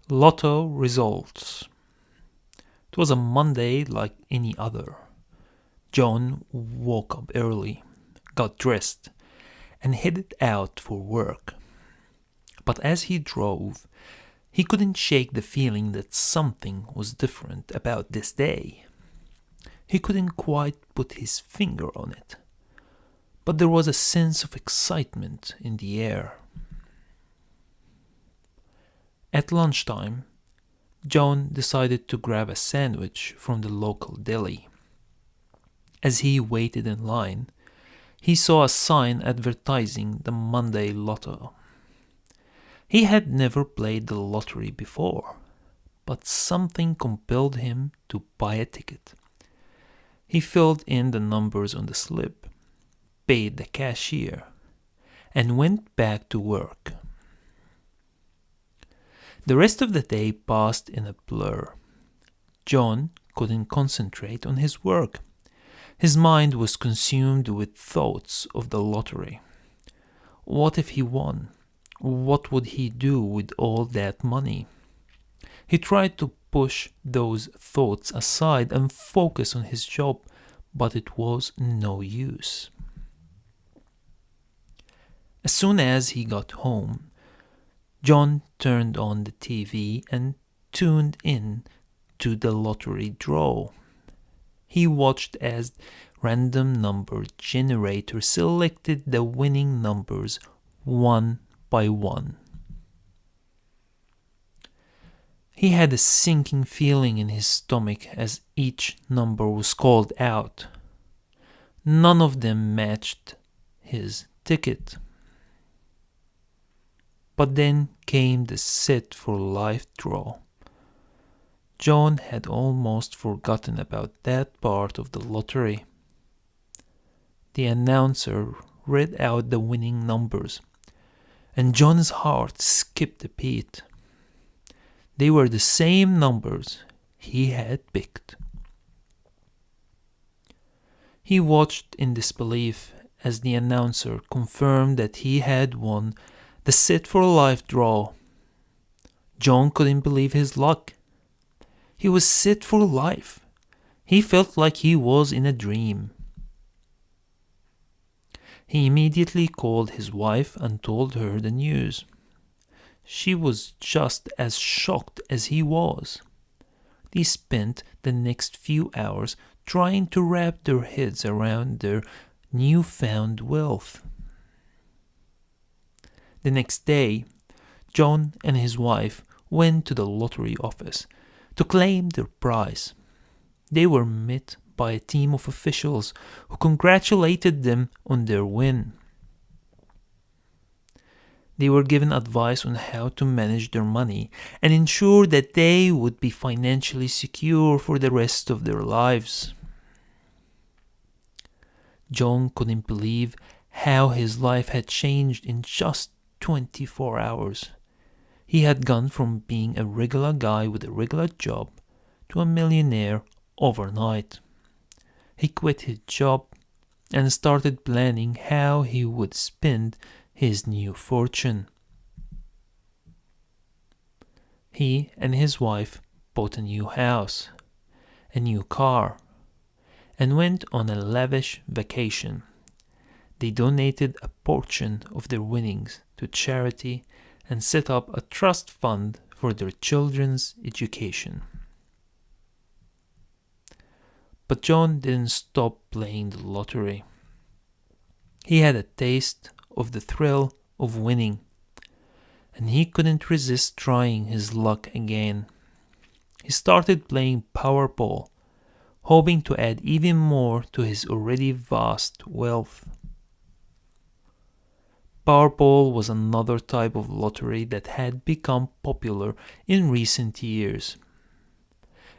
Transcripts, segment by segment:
Lotto Results. It was a Monday like any other. John woke up early, got dressed, and headed out for work. But as he drove, he couldn't shake the feeling that something was different about this day. He couldn't quite put his finger on it, but there was a sense of excitement in the air. At lunchtime, John decided to grab a sandwich from the local deli. As he waited in line, he saw a sign advertising the Monday Lotto. He had never played the lottery before, but something compelled him to buy a ticket. He filled in the numbers on the slip, paid the cashier, and went back to work. The rest of the day passed in a blur. John couldn't concentrate on his work. His mind was consumed with thoughts of the lottery. What if he won? What would he do with all that money? He tried to push those thoughts aside and focus on his job, but it was no use. As soon as he got home, John turned on the TV and tuned in to the lottery draw. He watched as random number generator selected the winning numbers one by one. He had a sinking feeling in his stomach as each number was called out. None of them matched his ticket. But then came the set for life draw. John had almost forgotten about that part of the lottery. The announcer read out the winning numbers, and John's heart skipped a beat. They were the same numbers he had picked. He watched in disbelief as the announcer confirmed that he had won the set for life draw. John couldn't believe his luck. He was set for life. He felt like he was in a dream. He immediately called his wife and told her the news. She was just as shocked as he was. They spent the next few hours trying to wrap their heads around their newfound wealth. The next day, John and his wife went to the lottery office to claim their prize. They were met by a team of officials who congratulated them on their win. They were given advice on how to manage their money and ensure that they would be financially secure for the rest of their lives. John couldn't believe how his life had changed in just 24 hours. He had gone from being a regular guy with a regular job to a millionaire overnight. He quit his job and started planning how he would spend his new fortune. He and his wife bought a new house, a new car, and went on a lavish vacation. They donated a portion of their winnings to charity and set up a trust fund for their children's education. But John didn't stop playing the lottery. He had a taste of the thrill of winning, and he couldn't resist trying his luck again. He started playing Powerball, hoping to add even more to his already vast wealth. Powerball was another type of lottery that had become popular in recent years.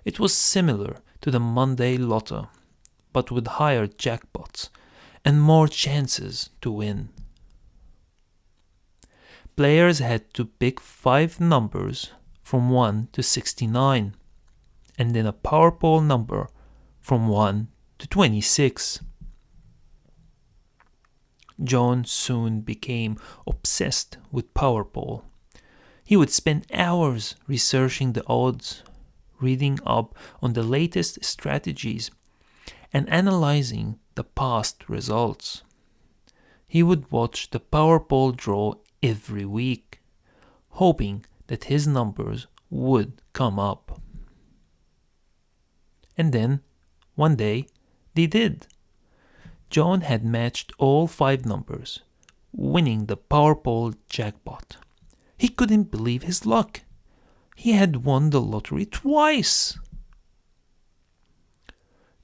It was similar to the Monday Lotto, but with higher jackpots and more chances to win. Players had to pick 5 numbers from 1 to 69, and then a Powerball number from 1 to 26. John soon became obsessed with Powerball. He would spend hours researching the odds, reading up on the latest strategies, and analyzing the past results. He would watch the Powerball draw every week, hoping that his numbers would come up. And then, one day, they did. John had matched all 5 numbers, winning the Powerball jackpot. He couldn't believe his luck. He had won the lottery twice.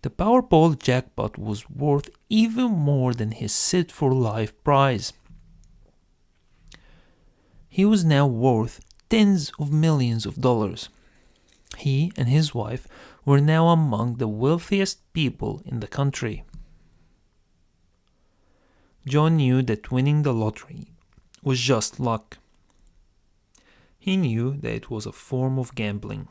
The Powerball jackpot was worth even more than his Sit for Life prize. He was now worth tens of millions of dollars. He and his wife were now among the wealthiest people in the country. John knew that winning the lottery was just luck. He knew that it was a form of gambling,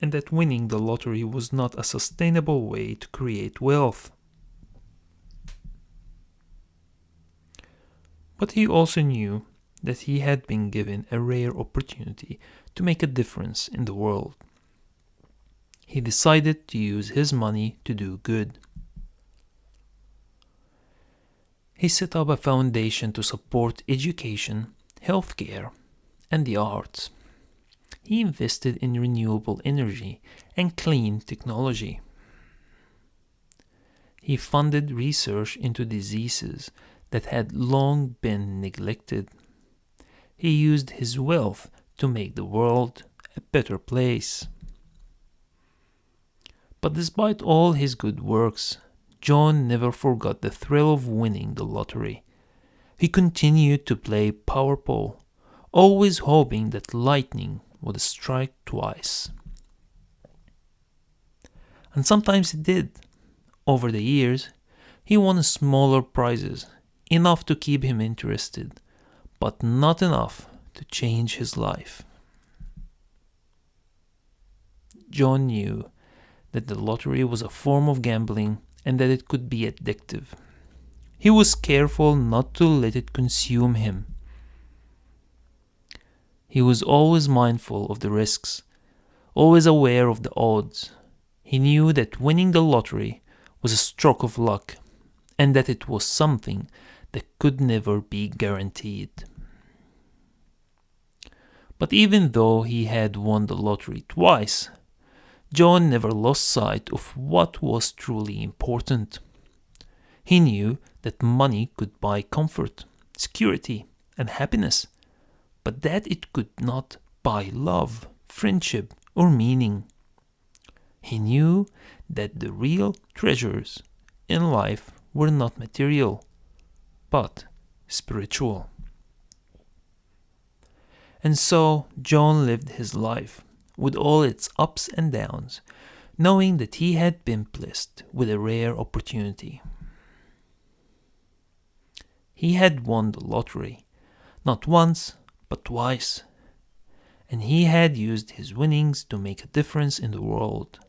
and that winning the lottery was not a sustainable way to create wealth. But he also knew that he had been given a rare opportunity to make a difference in the world. He decided to use his money to do good. He set up a foundation to support education, healthcare, and the arts. He invested in renewable energy and clean technology. He funded research into diseases that had long been neglected. He used his wealth to make the world a better place. But despite all his good works, John never forgot the thrill of winning the lottery. He continued to play Powerball, always hoping that lightning would strike twice. And sometimes it did. Over the years, he won smaller prizes, enough to keep him interested, but not enough to change his life. John knew that the lottery was a form of gambling and that it could be addictive. He was careful not to let it consume him. He was always mindful of the risks, always aware of the odds. He knew that winning the lottery was a stroke of luck, and that it was something that could never be guaranteed. But even though he had won the lottery twice, John never lost sight of what was truly important. He knew that money could buy comfort, security, and happiness, but that it could not buy love, friendship, or meaning. He knew that the real treasures in life were not material, but spiritual. And so John lived his life, with all its ups and downs, knowing that he had been blessed with a rare opportunity. He had won the lottery, not once, but twice, and he had used his winnings to make a difference in the world.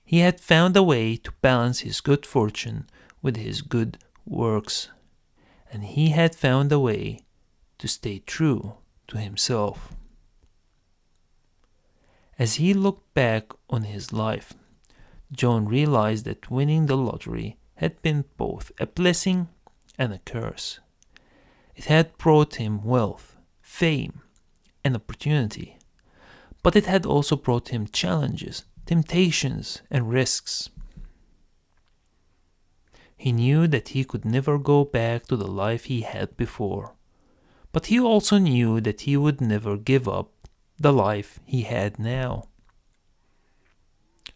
He had found a way to balance his good fortune with his good works, and he had found a way to stay true to himself. As he looked back on his life, John realized that winning the lottery had been both a blessing and a curse. It had brought him wealth, fame, and opportunity, but it had also brought him challenges, temptations, and risks. He knew that he could never go back to the life he had before, but he also knew that he would never give up the life he had now.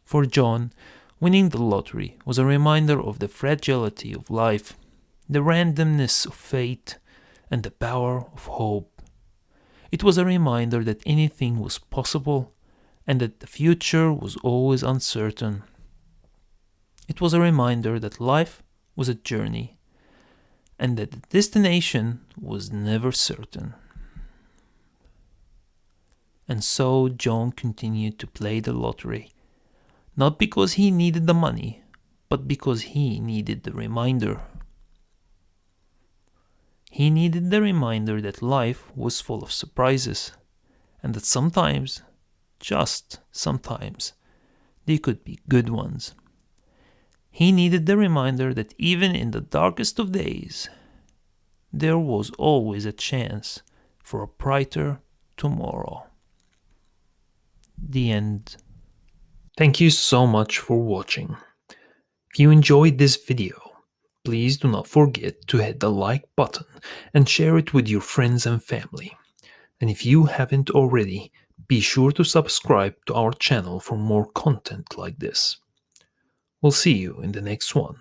For John, winning the lottery was a reminder of the fragility of life, the randomness of fate, and the power of hope. It was a reminder that anything was possible and that the future was always uncertain. It was a reminder that life was a journey and that the destination was never certain. And so John continued to play the lottery, not because he needed the money, but because he needed the reminder. He needed the reminder that life was full of surprises, and that sometimes, just sometimes, they could be good ones. He needed the reminder that even in the darkest of days, there was always a chance for a brighter tomorrow. The end. Thank you so much for watching. If you enjoyed this video, please do not forget to hit the like button and share it with your friends and family. And if you haven't already, be sure to subscribe to our channel for more content like this. We'll see you in the next one.